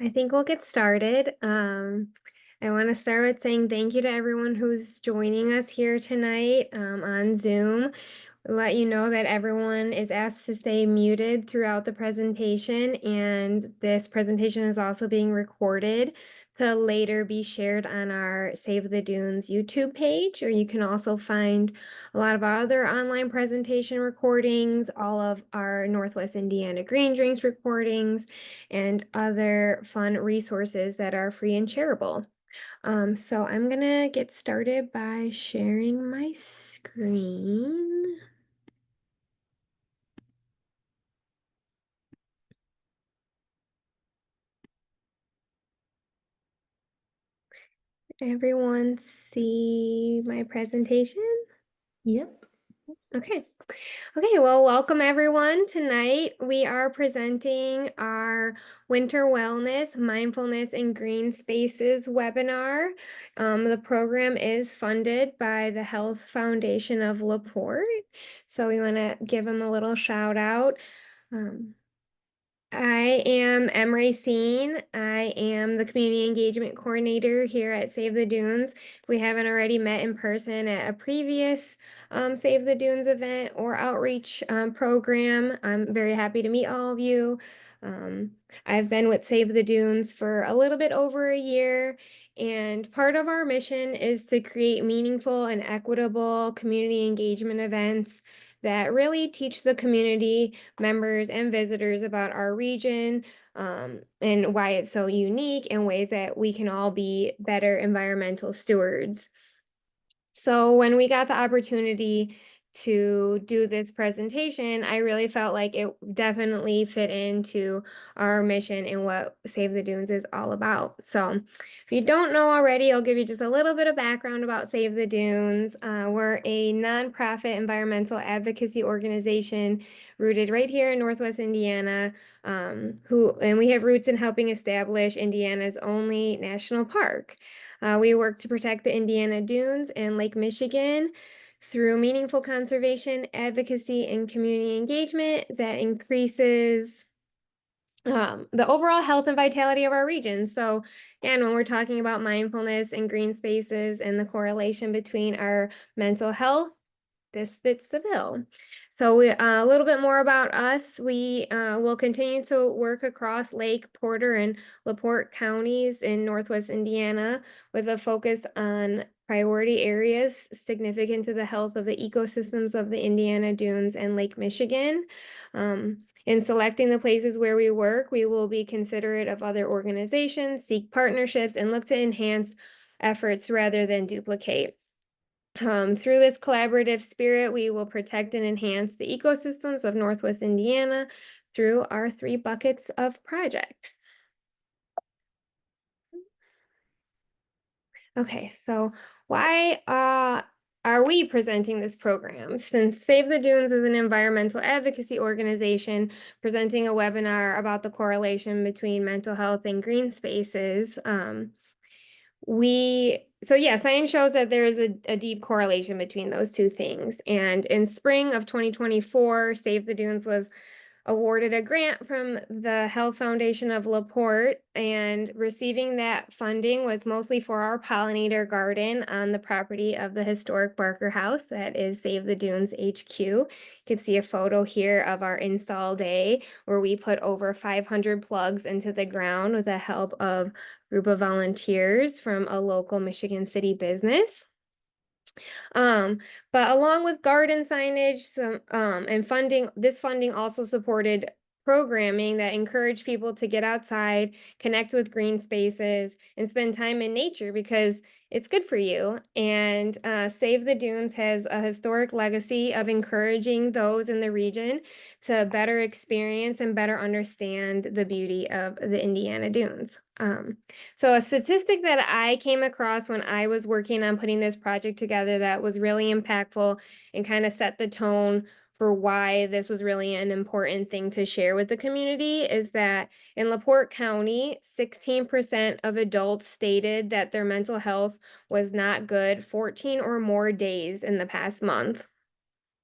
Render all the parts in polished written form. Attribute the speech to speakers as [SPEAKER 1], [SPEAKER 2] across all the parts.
[SPEAKER 1] I think we'll get started. I want to start with saying thank you to everyone who's joining us here tonight on Zoom. Let you know that everyone is asked to stay muted throughout the presentation, and this presentation is also being recorded to later be shared on our Save the Dunes YouTube page, or you can also find a lot of our other online presentation recordings, all of our Northwest Indiana Green Drinks recordings, and other fun resources that are free and shareable. So I'm gonna get started by sharing my screen. Everyone see my presentation?
[SPEAKER 2] Yep.
[SPEAKER 1] Okay. Okay, well, welcome everyone. Tonight we are presenting our Winter Wellness, Mindfulness, and Green Spaces webinar. The program is funded by the Health Foundation of LaPorte. So we want to give them a little shout out. I am Racine. I am the Community Engagement Coordinator here at Save the Dunes. If we haven't already met in person at a previous Save the Dunes event or outreach program, I'm very happy to meet all of you. I've been with Save the Dunes for a little bit over a year, and part of our mission is to create meaningful and equitable community engagement events that really teach the community members and visitors about our region, and why it's so unique, and ways that we can all be better environmental stewards. So when we got the opportunity to do this presentation, I really felt like it definitely fit into our mission and what Save the Dunes is all about. So if you don't know already, I'll give you just a little bit of background about Save the Dunes. We're a nonprofit environmental advocacy organization rooted right here in Northwest Indiana, and we have roots in helping establish Indiana's only national park. We work to protect the Indiana Dunes and Lake Michigan through meaningful conservation, advocacy, and community engagement that increases the overall health and vitality of our region. So, again, when we're talking about mindfulness and green spaces and the correlation between our mental health, this fits the bill. So a little bit more about us. We will continue to work across Lake, Porter, and LaPorte counties in Northwest Indiana with a focus on priority areas significant to the health of the ecosystems of the Indiana Dunes and Lake Michigan. In selecting the places where we work, we will be considerate of other organizations, seek partnerships, and look to enhance efforts rather than duplicate. Through this collaborative spirit, we will protect and enhance the ecosystems of Northwest Indiana through our 3 buckets of projects. Okay, so why are we presenting this program? Since Save the Dunes is an environmental advocacy organization presenting a webinar about the correlation between mental health and green spaces, science shows that there is a deep correlation between those two things. And in spring of 2024, Save the Dunes was awarded a grant from the Health Foundation of LaPorte, and receiving that funding was mostly for our pollinator garden on the property of the historic Barker House that is Save the Dunes HQ. You can see a photo here of our install day where we put over 500 plugs into the ground with the help of a group of volunteers from a local Michigan City business. But along with garden signage, and funding, this funding also supported programming that encouraged people to get outside, connect with green spaces, and spend time in nature because it's good for you. And Save the Dunes has a historic legacy of encouraging those in the region to better experience and better understand the beauty of the Indiana Dunes. So a statistic that I came across when I was working on putting this project together that was really impactful and kind of set the tone for why this was really an important thing to share with the community is that in LaPorte County, 16% of adults stated that their mental health was not good 14 or more days in the past month.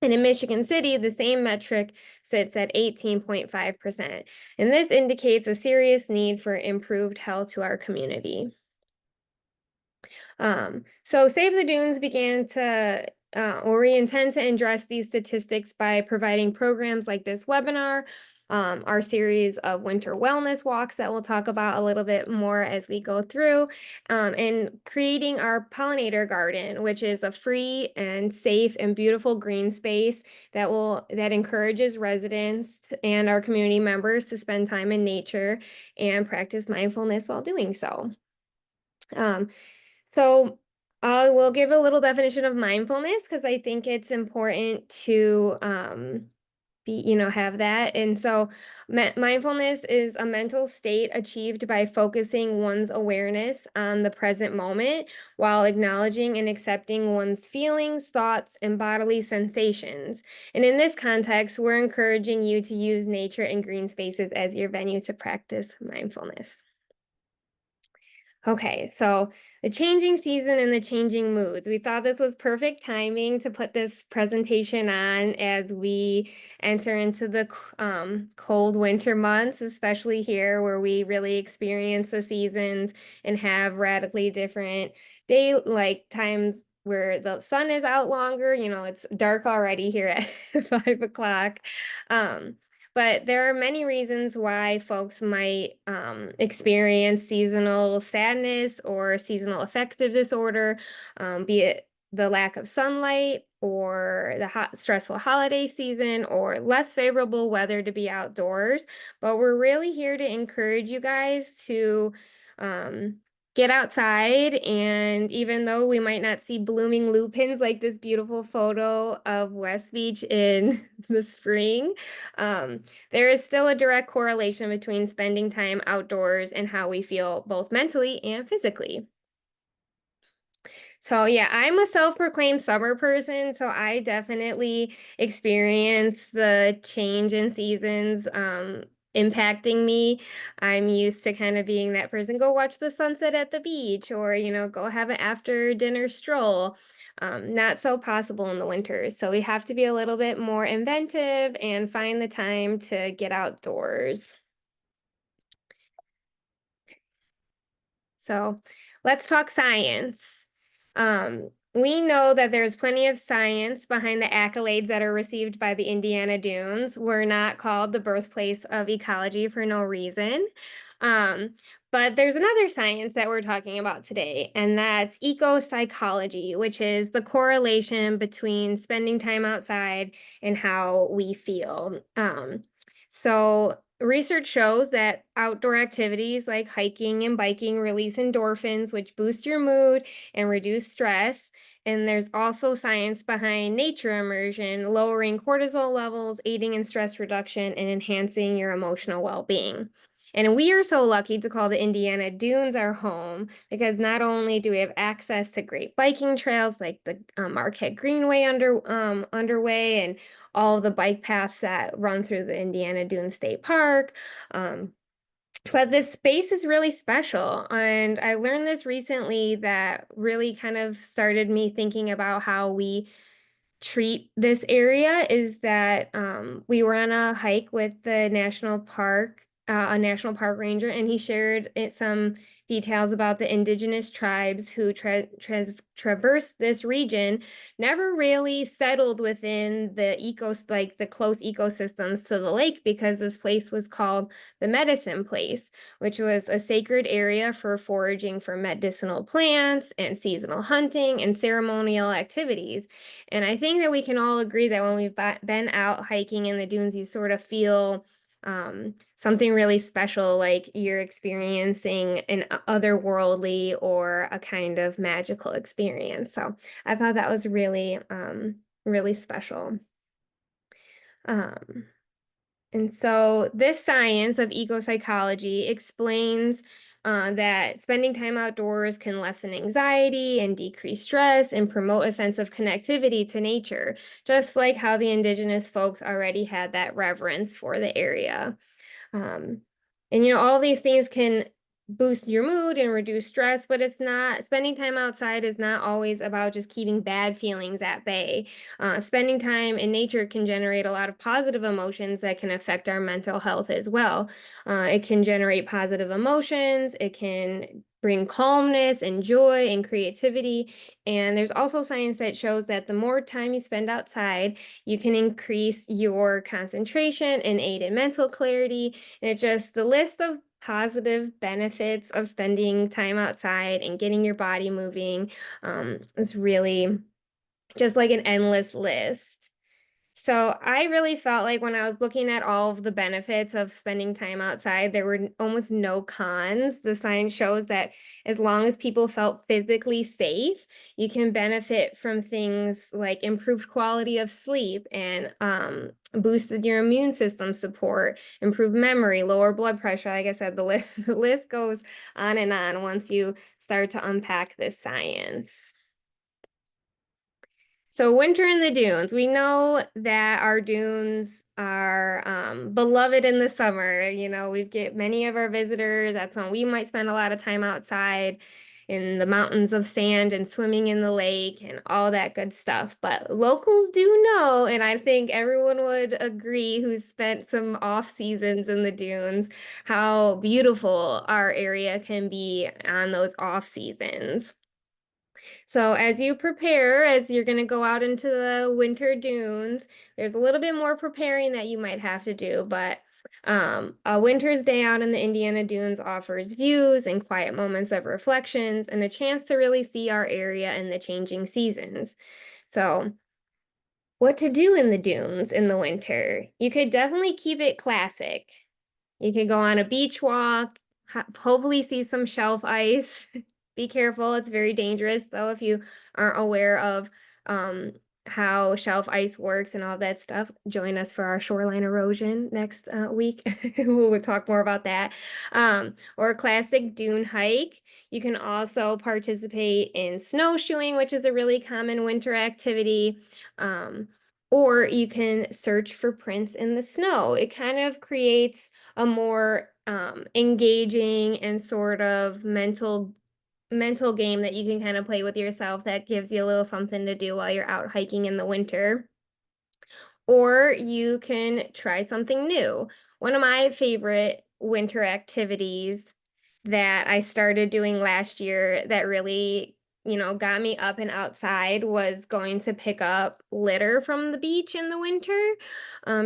[SPEAKER 1] And in Michigan City, the same metric sits at 18.5%. And this indicates a serious need for improved health to our community. So Save the Dunes began to, or we intend to address these statistics by providing programs like this webinar, our series of winter wellness walks that we'll talk about a little bit more as we go through, and creating our pollinator garden, which is a free and safe and beautiful green space that encourages residents and our community members to spend time in nature and practice mindfulness while doing so. Um, so I will give a little definition of mindfulness because I think it's important to have that. And so mindfulness is a mental state achieved by focusing one's awareness on the present moment while acknowledging and accepting one's feelings, thoughts, and bodily sensations. And in this context, we're encouraging you to use nature and green spaces as your venue to practice mindfulness. Okay, so the changing season and the changing moods. We thought this was perfect timing to put this presentation on as we enter into the cold winter months, especially here where we really experience the seasons and have radically different day like times where the sun is out longer. It's dark already here at 5 o'clock. Um, but there are many reasons why folks might experience seasonal sadness or seasonal affective disorder, be it the lack of sunlight or the hot, stressful holiday season or less favorable weather to be outdoors. But we're really here to encourage you guys to um, get outside. And even though we might not see blooming lupins like this beautiful photo of West Beach in the spring, there is still a direct correlation between spending time outdoors and how we feel both mentally and physically. So yeah, I'm a self-proclaimed summer person, so I definitely experience the change in seasons impacting me. I'm used to kind of being that person, go watch the sunset at the beach or, go have an after dinner stroll. Not so possible in the winters. So we have to be a little bit more inventive and find the time to get outdoors. So let's talk science. We know that there's plenty of science behind the accolades that are received by the Indiana Dunes. We're not called the birthplace of ecology for no reason. Um, but there's another science that we're talking about today, and that's eco-psychology, which is the correlation between spending time outside and how we feel. So research shows that outdoor activities like hiking and biking release endorphins, which boost your mood and reduce stress. And there's also science behind nature immersion, lowering cortisol levels, aiding in stress reduction, and enhancing your emotional well-being. And we are so lucky to call the Indiana Dunes our home because not only do we have access to great biking trails like the Marquette Greenway underway and all the bike paths that run through the Indiana Dunes State Park. But this space is really special. And I learned this recently that really kind of started me thinking about how we treat this area is that we were on a hike with the national park, a national park ranger, and he shared some details about the indigenous tribes who traverse this region, never really settled within the close ecosystems to the lake because this place was called the medicine place, which was a sacred area for foraging for medicinal plants and seasonal hunting and ceremonial activities. And I think that we can all agree that when we've been out hiking in the dunes, you sort of feel something really special, like you're experiencing an otherworldly or a kind of magical experience. So I thought that was really, really special. Um, and so this science of eco-psychology explains that spending time outdoors can lessen anxiety and decrease stress and promote a sense of connectivity to nature, just like how the indigenous folks already had that reverence for the area. Um, and all these things can boost your mood and reduce stress, but it's not spending time outside is not always about just keeping bad feelings at bay. Spending time in nature can generate a lot of positive emotions that can affect our mental health as well. It can generate positive emotions, it can bring calmness and joy and creativity. And there's also science that shows that the more time you spend outside, you can increase your concentration and aid in mental clarity. And it just, the list of positive benefits of spending time outside and getting your body moving is really just like an endless list. So I really felt like when I was looking at all of the benefits of spending time outside, there were almost no cons. The science shows that as long as people felt physically safe, you can benefit from things like improved quality of sleep and boosted your immune system support, improved memory, lower blood pressure. Like I said, the list, the list goes on and on once you start to unpack this science. So winter in the dunes. We know that our dunes are beloved in the summer. You know, we get many of our visitors. That's when we might spend a lot of time outside in the mountains of sand and swimming in the lake and all that good stuff. But locals do know, and I think everyone would agree who's spent some off seasons in the dunes, how beautiful our area can be on those off seasons. So as you prepare, as you're going to go out into the winter dunes, there's a little bit more preparing that you might have to do, but a winter's day out in the Indiana dunes offers views and quiet moments of reflections and a chance to really see our area in the changing seasons. So what to do in the dunes in the winter? You could definitely keep it classic. You could go on a beach walk, hopefully see some shelf ice. Be careful, it's very dangerous though if you aren't aware of um, how shelf ice works and all that stuff. Join us for our shoreline erosion next week. We'll talk more about that. Or a classic dune hike. You can also participate in snowshoeing, which is a really common winter activity. Um, or you can search for prints in the snow. It kind of creates a more engaging and sort of mental game that you can kind of play with yourself that gives you a little something to do while you're out hiking in the winter. Or you can try something new. One of my favorite winter activities that I started doing last year that really, got me up and outside was going to pick up litter from the beach in the winter.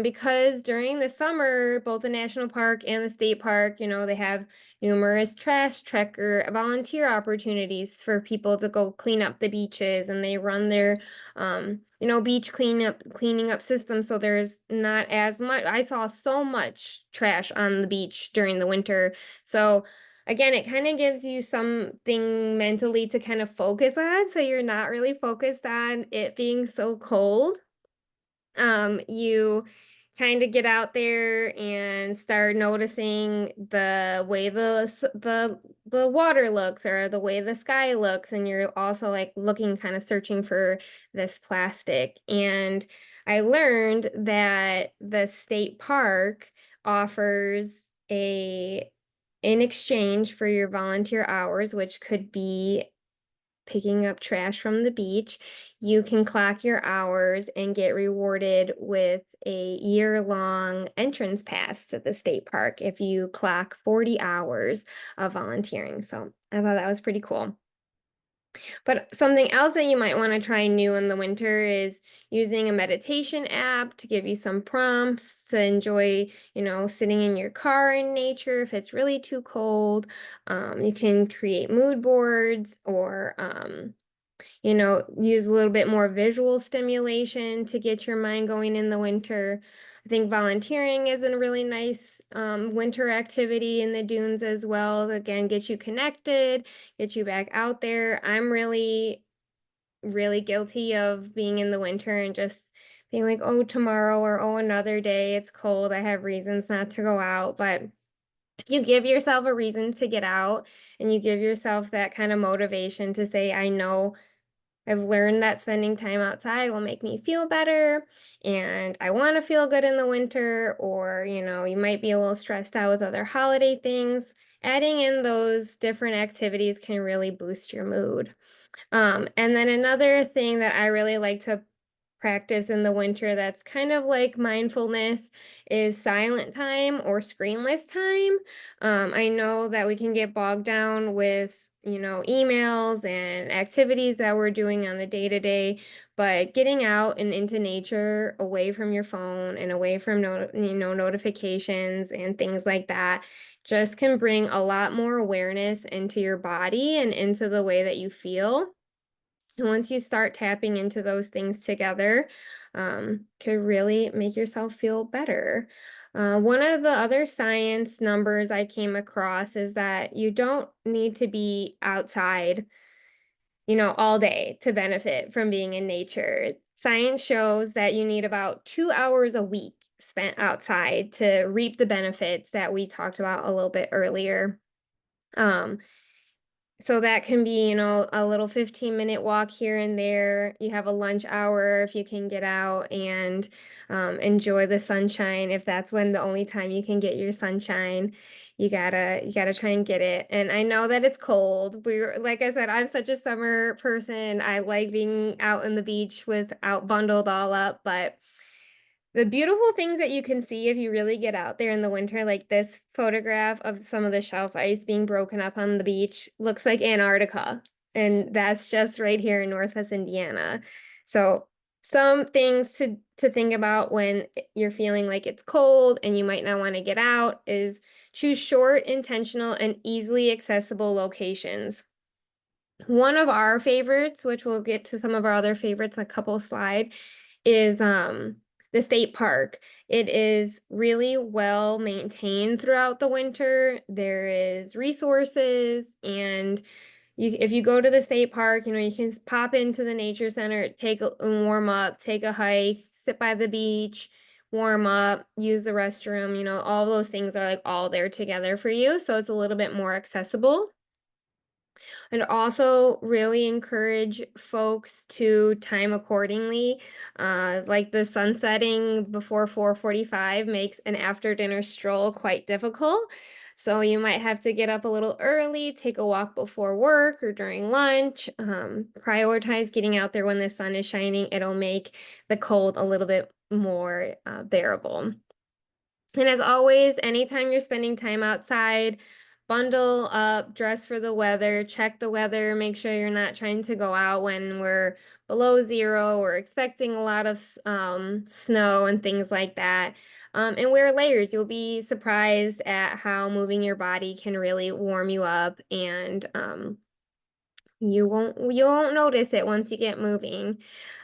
[SPEAKER 1] Because during the summer, both the national park and the state park, they have numerous trash trucker volunteer opportunities for people to go clean up the beaches, and they run their beach cleaning up system. So there's not as much. I saw so much trash on the beach during the winter. So again, it kind of gives you something mentally to kind of focus on. So you're not really focused on it being so cold. You kind of get out there and start noticing the way the water looks or the way the sky looks, and you're also like looking, kind of searching for this plastic. And I learned that the state park offers a in exchange for your volunteer hours, which could be picking up trash from the beach, you can clock your hours and get rewarded with a year-long entrance pass to the state park if you clock 40 hours of volunteering. So I thought that was pretty cool. But something else that you might want to try new in the winter is using a meditation app to give you some prompts to enjoy, sitting in your car in nature if it's really too cold. You can create mood boards or use a little bit more visual stimulation to get your mind going in the winter. I think volunteering is a really nice winter activity in the dunes as well. Again, get you connected, get you back out there. I'm really, really guilty of being in the winter and just being like, oh, tomorrow or oh, another day, it's cold. I have reasons not to go out. But if you give yourself a reason to get out and you give yourself that kind of motivation to say, I've learned that spending time outside will make me feel better, and I want to feel good in the winter, or, you might be a little stressed out with other holiday things. Adding in those different activities can really boost your mood. And then another thing that I really like to practice in the winter that's kind of like mindfulness is silent time or screenless time. I know that we can get bogged down with, emails and activities that we're doing on the day to day, but getting out and into nature, away from your phone and away from notifications and things like that, just can bring a lot more awareness into your body and into the way that you feel. And once you start tapping into those things together, could really make yourself feel better. One of the other science numbers I came across is that you don't need to be outside, all day to benefit from being in nature. Science shows that you need about 2 hours a week spent outside to reap the benefits that we talked about a little bit earlier. Um, so that can be, a little 15-minute walk here and there. You have a lunch hour if you can get out and enjoy the sunshine. If that's when the only time you can get your sunshine, you gotta try and get it. And I know that it's cold. Like I said, I'm such a summer person. I like being out in the beach without bundled all up, but the beautiful things that you can see if you really get out there in the winter, like this photograph of some of the shelf ice being broken up on the beach, looks like Antarctica. And that's just right here in Northwest Indiana. So some things to think about when you're feeling like it's cold and you might not want to get out is choose short, intentional, and easily accessible locations. One of our favorites, which we'll get to some of our other favorites in a couple slide, is the state park. It is really well maintained throughout the winter. There is resources, and if you go to the state park, you can pop into the nature center, take a warm up, take a hike, sit by the beach, warm up, use the restroom, all those things are like all there together for you, so it's a little bit more accessible. And also really encourage folks to time accordingly. Like the sunsetting before 4:45 makes an after dinner stroll quite difficult. So you might have to get up a little early, take a walk before work or during lunch. Prioritize getting out there when the sun is shining. It'll make the cold a little bit more bearable. And as always, anytime you're spending time outside, bundle up, dress for the weather, check the weather, make sure you're not trying to go out when we're below zero or expecting a lot of snow and things like that. And wear layers. You'll be surprised at how moving your body can really warm you up, and you won't notice it once you get moving.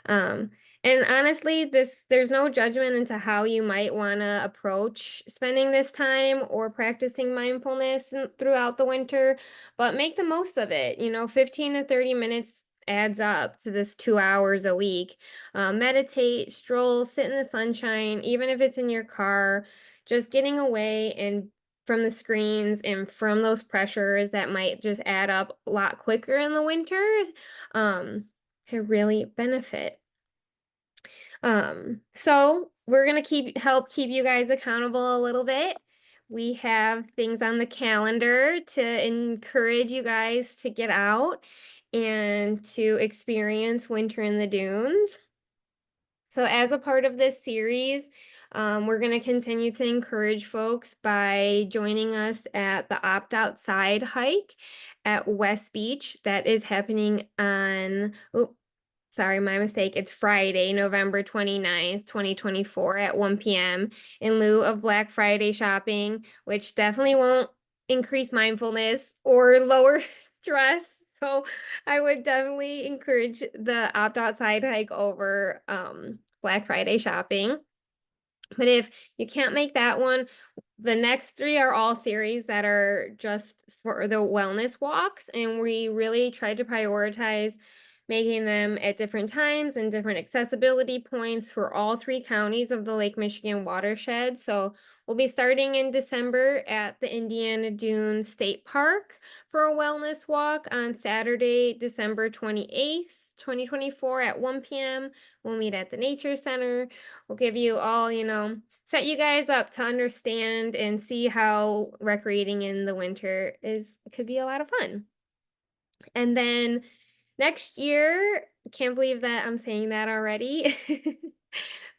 [SPEAKER 1] Um, and honestly, there's no judgment into how you might want to approach spending this time or practicing mindfulness throughout the winter, but make the most of it. 15 to 30 minutes adds up to this 2 hours a week. Meditate, stroll, sit in the sunshine, even if it's in your car, just getting away and from the screens and from those pressures that might just add up a lot quicker in the winters, could really benefit. So we're gonna help keep you guys accountable a little bit. We have things on the calendar to encourage you guys to get out and to experience winter in the dunes. So, as a part of this series, we're going to continue to encourage folks by joining us at the Opt Outside hike at West Beach. That is happening on, oh, sorry, my mistake. It's Friday, November 29th, 2024 at 1 p.m. in lieu of Black Friday shopping, which definitely won't increase mindfulness or lower stress. So I would definitely encourage the Opt Outside hike over Black Friday shopping. But if you can't make that one, the next three are all series that are just for the wellness walks, and we really try to prioritize making them at different times and different accessibility points for all three counties of the Lake Michigan watershed. So we'll be starting in December at the Indiana Dunes State Park for a wellness walk on Saturday, December 28th. 2024 at 1 p.m. We'll meet at the Nature Center. We'll give you all, set you guys up to understand and see how recreating in the winter could be a lot of fun. And then next year, can't believe that I'm saying that already.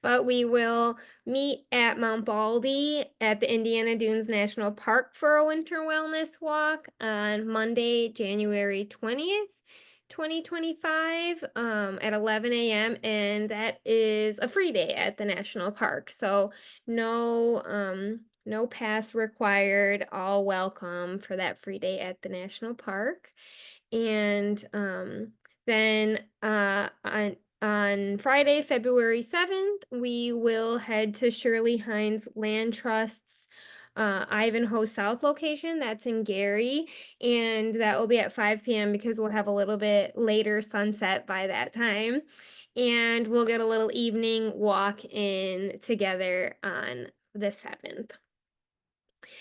[SPEAKER 1] But we will meet at Mount Baldy at the Indiana Dunes National Park for a winter wellness walk on Monday, January 20th, 2025, at 11 a.m. And that is a free day at the national park. So no pass required, all welcome for that free day at the national park. And then on Friday, February 7th, we will head to Shirley Hines Land Trust's Ivanhoe South location. That's in Gary. And that will be at 5 p.m. because we'll have a little bit later sunset by that time. And we'll get a little evening walk in together on the 7th.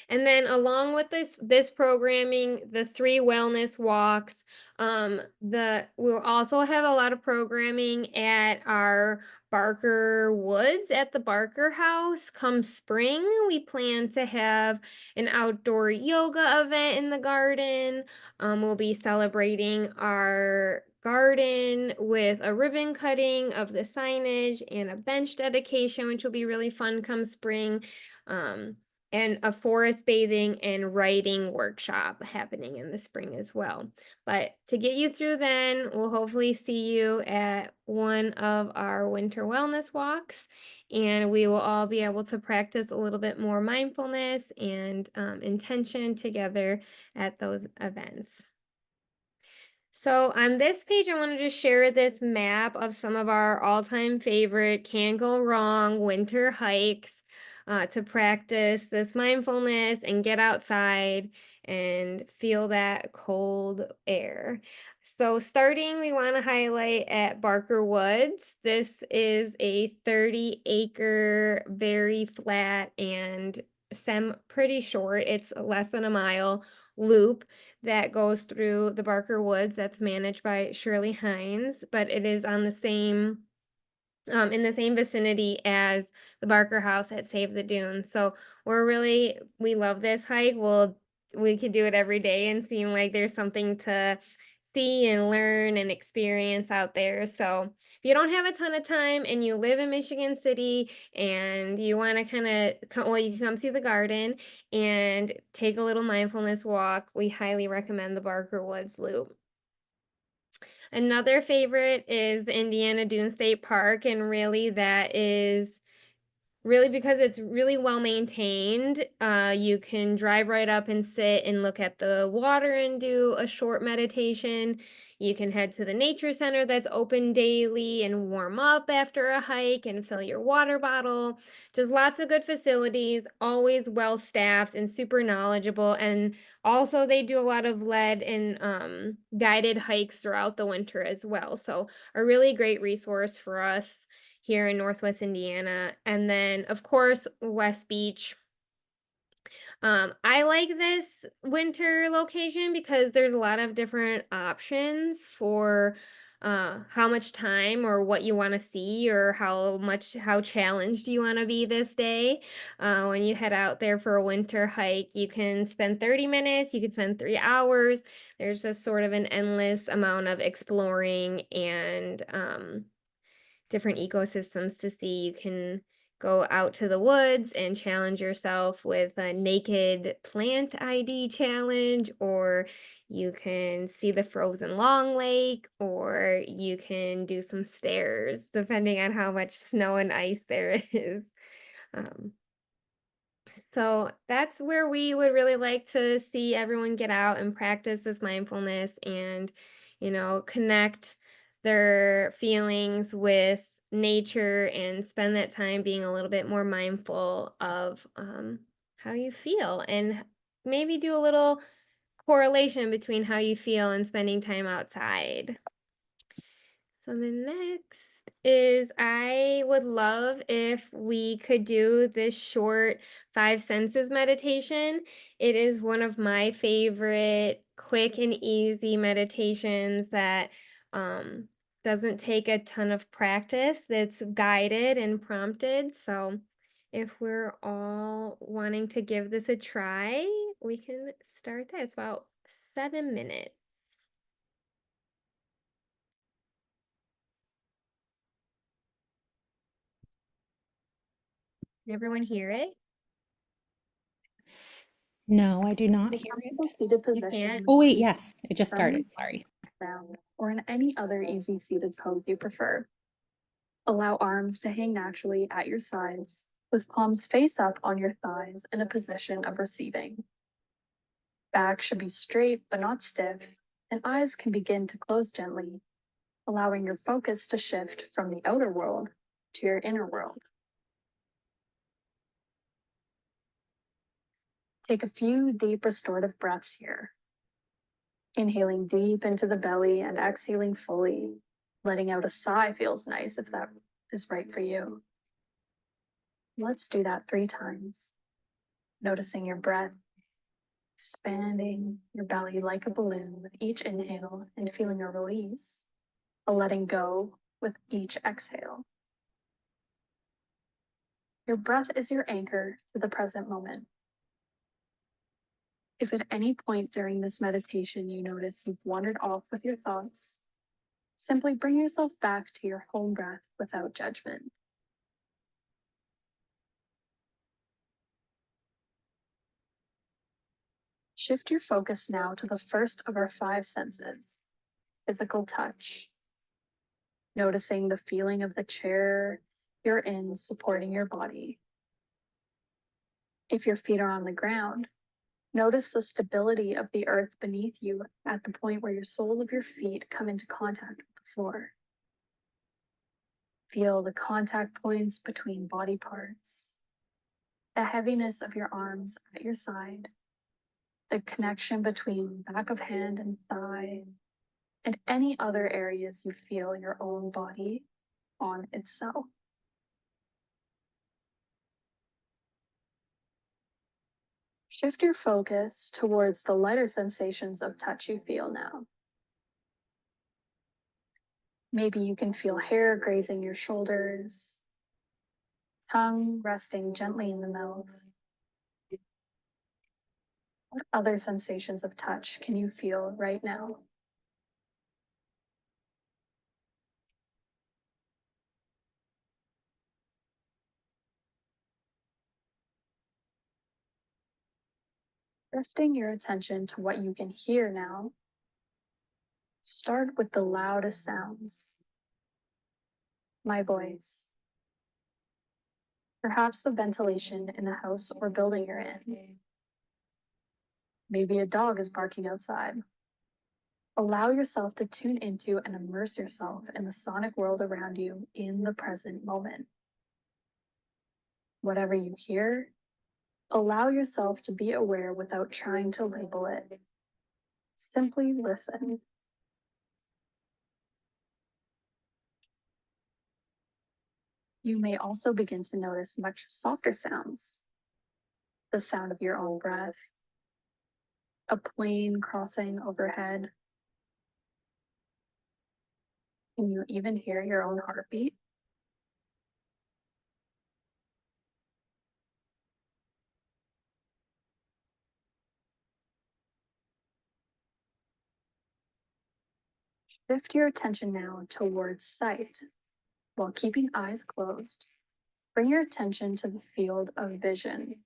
[SPEAKER 1] And then along with this programming, the 3 wellness walks, we'll also have a lot of programming at our Barker Woods at the Barker House. Come spring, we plan to have an outdoor yoga event in the garden. We'll be celebrating our garden with a ribbon cutting of the signage and a bench dedication, which will be really fun come spring. Um, and a forest bathing and writing workshop happening in the spring as well. But to get you through then, we'll hopefully see you at one of our winter wellness walks, and we will all be able to practice a little bit more mindfulness and intention together at those events. So on this page, I wanted to share this map of some of our all-time favorite can't go wrong winter hikes to practice this mindfulness and get outside and feel that cold air. So starting, we want to highlight at Barker Woods. This is a 30-acre, very flat and pretty short. It's less than a mile loop that goes through the Barker Woods that's managed by Shirley Hines, but it is on the same in the same vicinity as the Barker House at Save the Dunes. So we love this hike. We could do it every day and seem like there's something to see and learn and experience out there. So if you don't have a ton of time and you live in Michigan City and you want to kind of come, you can come see the garden and take a little mindfulness walk. We highly recommend the Barker Woods Loop. Another favorite is the Indiana Dune State Park, and really that is really because it's really well maintained. You can drive right up and sit and look at the water and do a short meditation. You can head to the nature center that's open daily and warm up after a hike and fill your water bottle. Just lots of good facilities, always well staffed and super knowledgeable. And also they do a lot of led and guided hikes throughout the winter as well. So a really great resource for us here in Northwest Indiana. And then, of course, West Beach. I like this winter location because there's a lot of different options for how much time or what you want to see or how challenged you want to be this day. When you head out there for a winter hike, you can spend 30 minutes, you can spend 3 hours. There's just sort of an endless amount of exploring and different ecosystems to see. You can go out to the woods and challenge yourself with a naked plant ID challenge, or you can see the frozen Long Lake, or you can do some stairs, depending on how much snow and ice there is. Um, so that's where we would really like to see everyone get out and practice this mindfulness and, connect their feelings with nature and spend that time being a little bit more mindful of how you feel and maybe do a little correlation between how you feel and spending time outside. So the next is I would love if we could do this short 5 senses meditation. It is one of my favorite quick and easy meditations that doesn't take a ton of practice. It's guided and prompted. So if we're all wanting to give this a try, we can start that. It's about 7 minutes. Can everyone hear it?
[SPEAKER 2] No, I do not
[SPEAKER 3] A
[SPEAKER 2] hear
[SPEAKER 3] comfortable
[SPEAKER 2] it.
[SPEAKER 3] seated
[SPEAKER 1] You
[SPEAKER 3] position
[SPEAKER 1] can't?
[SPEAKER 2] Oh, wait, yes, it just
[SPEAKER 3] firmly
[SPEAKER 2] started. Sorry.
[SPEAKER 3] ground or in any other easy seated pose you prefer. Allow arms to hang naturally at your sides, with palms face up on your thighs in a position of receiving. Back should be straight but not stiff, and eyes can begin to close gently, allowing your focus to shift from the outer world to your inner world. Take a few deep restorative breaths here. Inhaling deep into the belly and exhaling fully. Letting out a sigh feels nice if that is right for you. Let's do that 3 times. Noticing your breath, expanding your belly like a balloon with each inhale and feeling a release, a letting go with each exhale. Your breath is your anchor to the present moment. If at any point during this meditation you notice you've wandered off with your thoughts, simply bring yourself back to your home breath without judgment. Shift your focus now to the first of our 5 senses, physical touch. Noticing the feeling of the chair you're in supporting your body. If your feet are on the ground, notice the stability of the earth beneath you at the point where your soles of your feet come into contact with the floor. Feel the contact points between body parts, the heaviness of your arms at your side, the connection between back of hand and thigh, and any other areas you feel your own body on itself. Shift your focus towards the lighter sensations of touch you feel now. Maybe you can feel hair grazing your shoulders, tongue resting gently in the mouth. What other sensations of touch can you feel right now? Drifting your attention to what you can hear now, start with the loudest sounds. My voice. Perhaps the ventilation in the house or building you're in. Maybe a dog is barking outside. Allow yourself to tune into and immerse yourself in the sonic world around you in the present moment. Whatever you hear, allow yourself to be aware without trying to label it. Simply listen. You may also begin to notice much softer sounds. The sound of your own breath, a plane crossing overhead. Can you even hear your own heartbeat? Shift your attention now towards sight. While keeping eyes closed, bring your attention to the field of vision.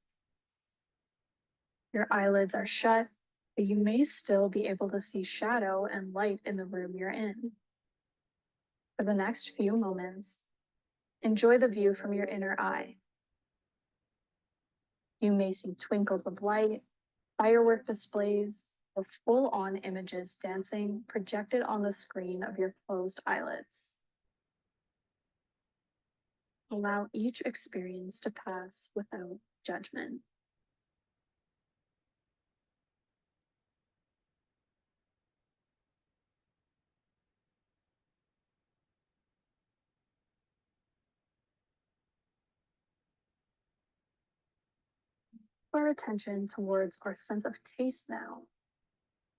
[SPEAKER 3] Your eyelids are shut, but you may still be able to see shadow and light in the room you're in. For the next few moments, enjoy the view from your inner eye. You may see twinkles of light, firework displays, or full-on images dancing projected on the screen of your closed eyelids. Allow each experience to pass without judgment. Our attention towards our sense of taste now.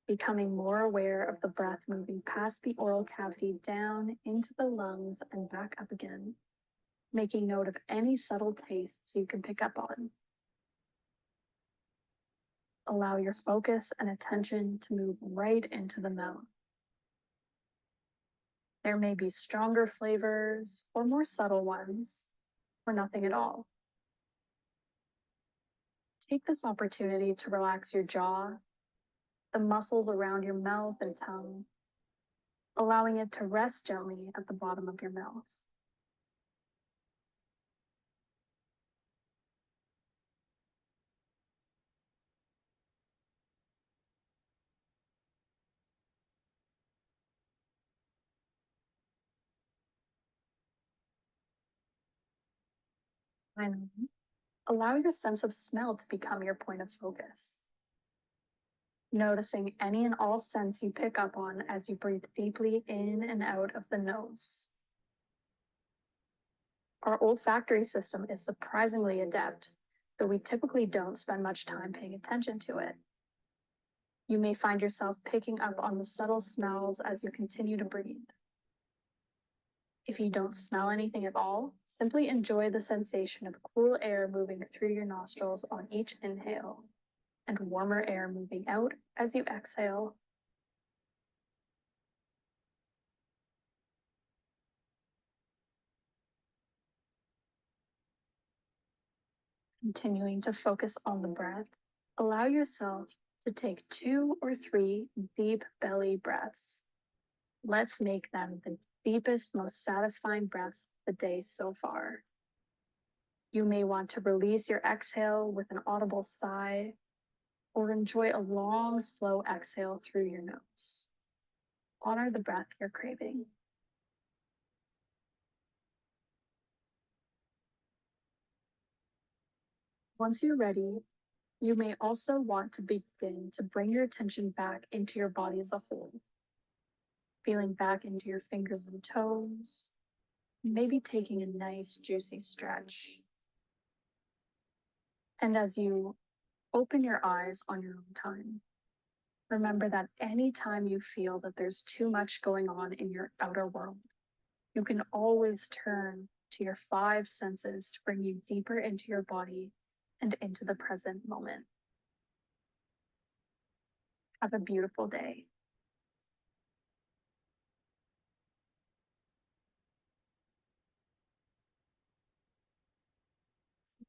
[SPEAKER 3] becoming more aware of the breath moving past the oral cavity down into the lungs and back up again, making note of any subtle tastes you can pick up on. Allow your focus and attention to move right into the mouth. There may be stronger flavors or more subtle ones, or nothing at all. Take this opportunity to relax your jaw, the muscles around your mouth and tongue, allowing it to rest gently at the bottom of your mouth. Finally, allow your sense of smell to become your point of focus. Noticing any and all scents you pick up on as you breathe deeply in and out of the nose. Our olfactory system is surprisingly adept, though we typically don't spend much time paying attention to it. You may find yourself picking up on the subtle smells as you continue to breathe. If you don't smell anything at all, simply enjoy the sensation of cool air moving through your nostrils on each inhale and warmer air moving out as you exhale. Continuing to focus on the breath, allow yourself to take 2 or 3 deep belly breaths. Let's make them the deepest, most satisfying breaths of the day so far. You may want to release your exhale with an audible sigh or enjoy a long, slow exhale through your nose. Honor the breath you're craving. Once you're ready, you may also want to begin to bring your attention back into your body as a whole, feeling back into your fingers and toes, maybe taking a nice, juicy stretch. And as you open your eyes on your own time, remember that anytime you feel that there's too much going on in your outer world, you can always turn to your 5 senses to bring you deeper into your body and into the present moment. Have a beautiful day.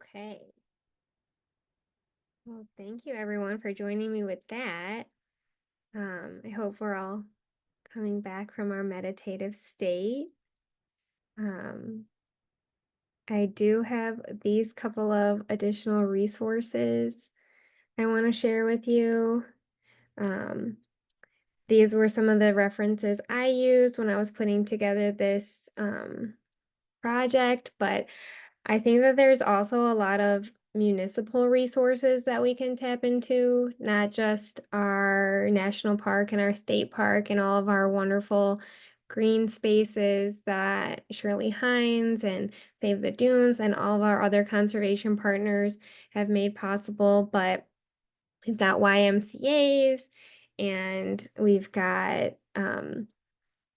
[SPEAKER 1] Okay. Well, thank you everyone for joining me with that. I hope we're all coming back from our meditative state. Um, I do have these couple of additional resources I want to share with you. Um, these were some of the references I used when I was putting together this project, but I think that there's also a lot of municipal resources that we can tap into, not just our national park and our state park and all of our wonderful green spaces that Shirley Hines and Save the Dunes and all of our other conservation partners have made possible, but we've got YMCAs and we've got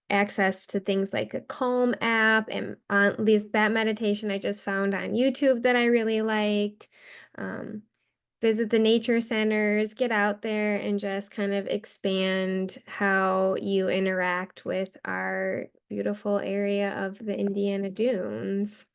[SPEAKER 1] access to things like a Calm app and on these that meditation I just found on YouTube that I really liked. Um, Visit the nature centers, get out there and just kind of expand how you interact with our beautiful area of the Indiana Dunes.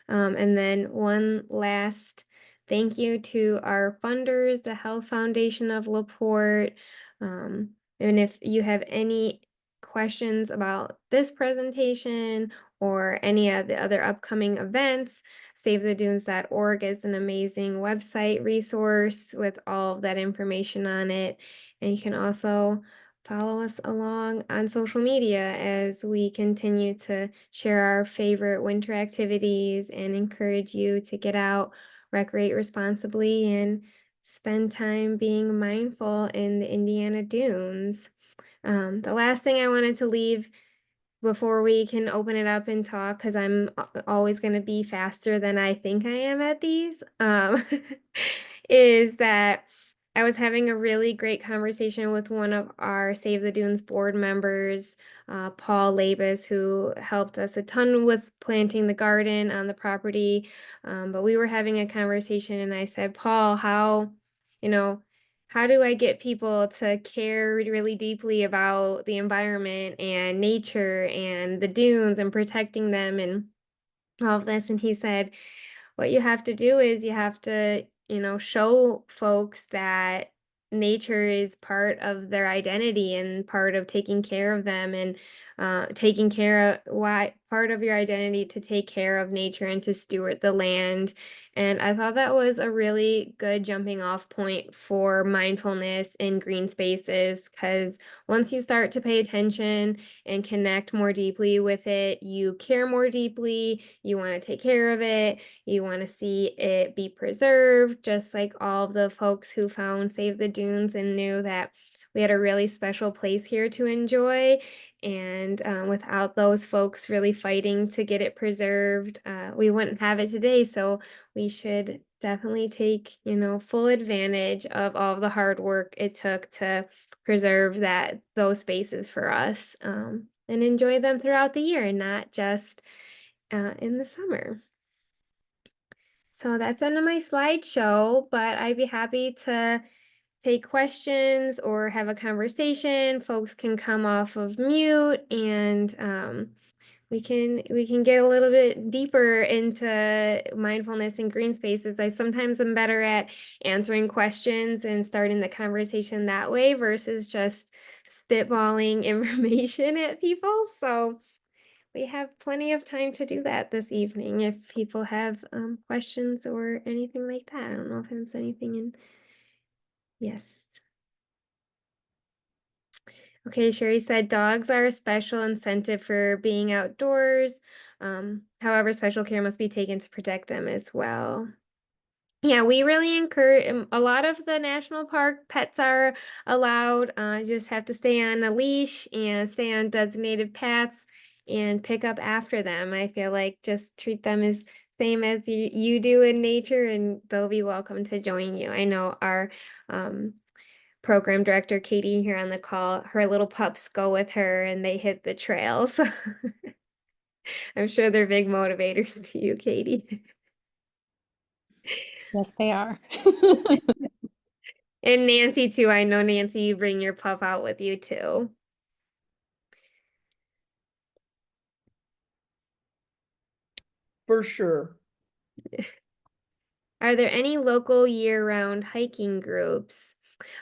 [SPEAKER 1] And then one last thank you to our funders, the Health Foundation of LaPorte. And if you have any questions about this presentation or any of the other upcoming events, SaveTheDunes.org is an amazing website resource with all of that information on it. And you can also follow us along on social media as we continue to share our favorite winter activities and encourage you to get out, recreate responsibly, and spend time being mindful in the Indiana Dunes. The last thing I wanted to leave before we can open it up and talk, because I'm always going to be faster than I think I am at these, is that I was having a really great conversation with one of our Save the Dunes board members, Paul Labus, who helped us a ton with planting the garden on the property. But we were having a conversation, and I said, Paul, you know, how do I get people to care really deeply about the environment and nature and the dunes and protecting them and all of this? And he said, what you have to do is you have to, show folks that nature is part of their identity and part of taking care of them and taking care of why part of your identity to take care of nature and to steward the land. And I thought that was a really good jumping off point for mindfulness in green spaces, because once you start to pay attention and connect more deeply with it, you care more deeply, you want to take care of it, you want to see it be preserved, just like all of the folks who found Save the Dunes and knew that we had a really special place here to enjoy. And without those folks really fighting to get it preserved, we wouldn't have it today. So we should definitely take, full advantage of all of the hard work it took to preserve those spaces for us, and enjoy them throughout the year and not just in the summer. So that's the end of my slideshow, but I'd be happy to take questions or have a conversation. Folks can come off of mute, and we can get a little bit deeper into mindfulness and green spaces. I sometimes am better at answering questions and starting the conversation that way versus just spitballing information at people. So we have plenty of time to do that this evening if people have questions or anything like that. I don't know if there's anything in. Yes. Okay, Sherry said dogs are a special incentive for being outdoors. However, special care must be taken to protect them as well. Yeah, we really encourage a lot of the national park pets are allowed. You just have to stay on a leash and stay on designated paths and pick up after them. I feel like just treat them as same as you do in nature, and they'll be welcome to join you. I know our um, program director, Katie, here on the call, her little pups go with her and they hit the trail. So I'm sure they're big motivators to you, Katie.
[SPEAKER 2] Yes, they are.
[SPEAKER 1] And Nancy too. I know Nancy, you bring your pup out with you too.
[SPEAKER 4] For sure.
[SPEAKER 1] Are there any local year-round hiking groups?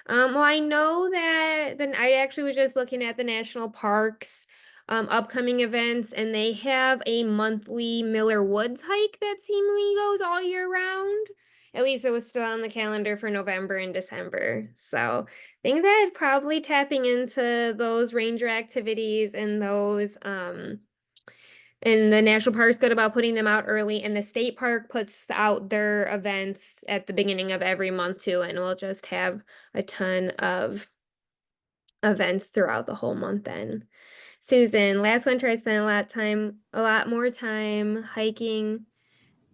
[SPEAKER 1] Well, I know that then I actually was just looking at the national parks upcoming events, and they have a monthly Miller Woods hike that seemingly goes all year round. At least it was still on the calendar for November and December. So I think that probably tapping into those ranger activities and those and the national park's good about putting them out early, and the state park puts out their events at the beginning of every month too, and we'll just have a ton of events throughout the whole month then. Susan, last winter I spent a lot more time hiking.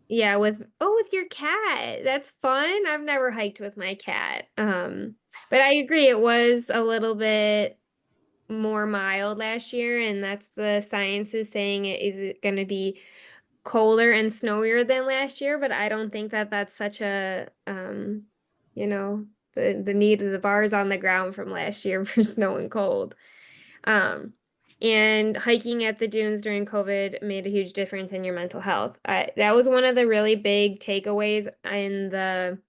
[SPEAKER 1] Yeah, with your cat. That's fun. I've never hiked with my cat. But I agree it was a little bit more mild last year, and that's the science is saying it is going to be colder and snowier than last year, but I don't think that that's such a you know, the need of the bars on the ground from last year for snow and cold. Um and hiking at the dunes during COVID made a huge difference in your mental health. That was one of the really big takeaways in the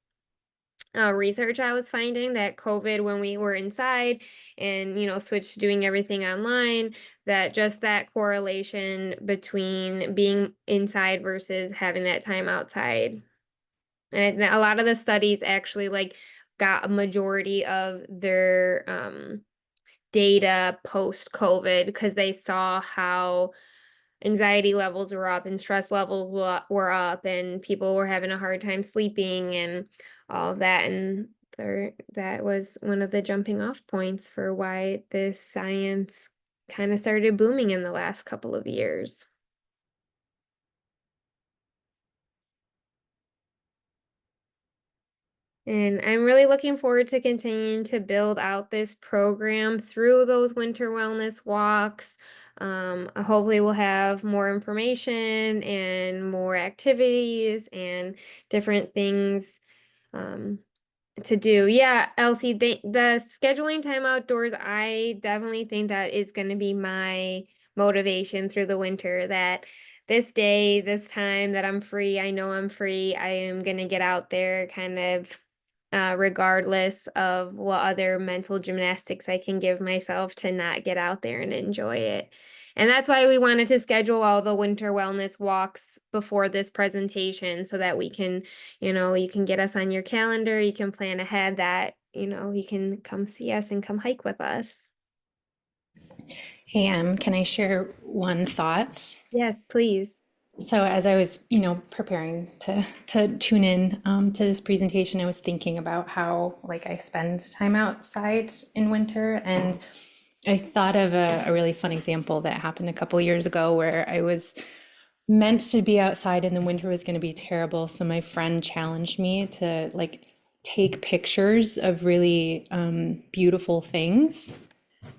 [SPEAKER 1] research I was finding, that COVID, when we were inside and, switched to doing everything online, that just that correlation between being inside versus having that time outside. And a lot of the studies actually like got a majority of their data post COVID because they saw how anxiety levels were up and stress levels were up and people were having a hard time sleeping and all of that. And that was one of the jumping off points for why this science kind of started booming in the last couple of years. And I'm really looking forward to continuing to build out this program through those winter wellness walks. Hopefully, we'll have more information and more activities and different things um, to do. Yeah, Elsie, the scheduling time outdoors, I definitely think that is going to be my motivation through the winter. That this day, this time that I'm free, I know I'm free. I am going to get out there kind of regardless of what other mental gymnastics I can give myself to not get out there and enjoy it. And that's why we wanted to schedule all the winter wellness walks before this presentation so that we can, you can get us on your calendar, you can plan ahead that, you can come see us and come hike with us.
[SPEAKER 2] Hey, can I share one thought?
[SPEAKER 1] Yes, please.
[SPEAKER 2] So as I was, preparing to tune in to this presentation, I was thinking about how like I spend time outside in winter, and I thought of a really fun example that happened a couple years ago where I was meant to be outside and the winter was going to be terrible. So my friend challenged me to like take pictures of really beautiful things.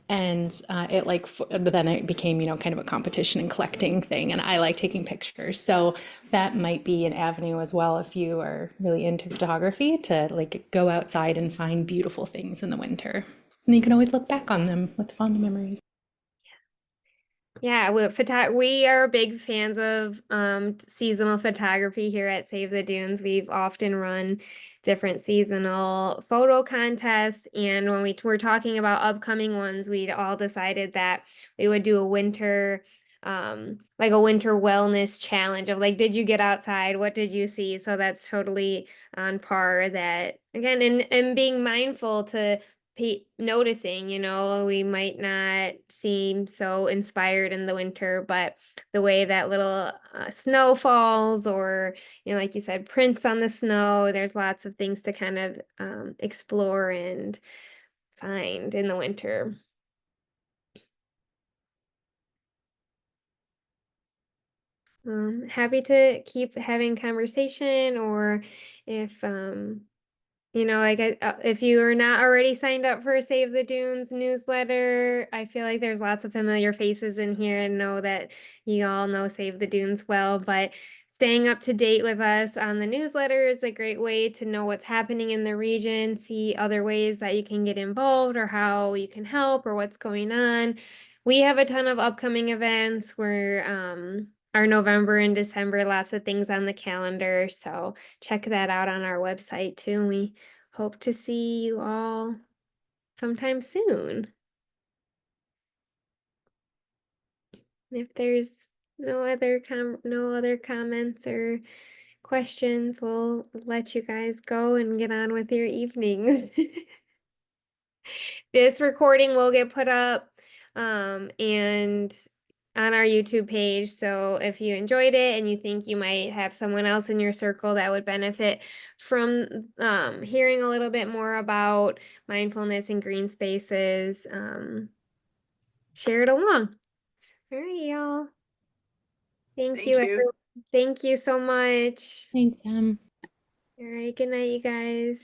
[SPEAKER 2] And then it became, kind of a competition and collecting thing. And I like taking pictures. So that might be an avenue as well if you are really into photography to like go outside and find beautiful things in the winter. And you can always look back on them with fond memories.
[SPEAKER 1] Yeah, we are big fans of seasonal photography here at Save the Dunes. We've often run different seasonal photo contests, and when we were talking about upcoming ones, we all decided that we would do a winter like a winter wellness challenge of like, did you get outside? What did you see? So that's totally on par that again, and being mindful to noticing, we might not seem so inspired in the winter, but the way that little snow falls, or, like you said, prints on the snow, there's lots of things to kind of explore and find in the winter. Happy to keep having conversation, or if like if you are not already signed up for Save the Dunes newsletter, I feel like there's lots of familiar faces in here and know that you all know Save the Dunes well, but staying up to date with us on the newsletter is a great way to know what's happening in the region, see other ways that you can get involved or how you can help or what's going on. We have a ton of upcoming events where our November and December, lots of things on the calendar. So check that out on our website too. We hope to see you all sometime soon. If there's no other comments or questions, we'll let you guys go and get on with your evenings. This recording will get put up and on our YouTube page. So if you enjoyed it and you think you might have someone else in your circle that would benefit from hearing a little bit more about mindfulness and green spaces, share it along. All right, y'all. Thank you, everyone. Thank you so much.
[SPEAKER 2] Thanks,
[SPEAKER 1] All right, good night, you guys.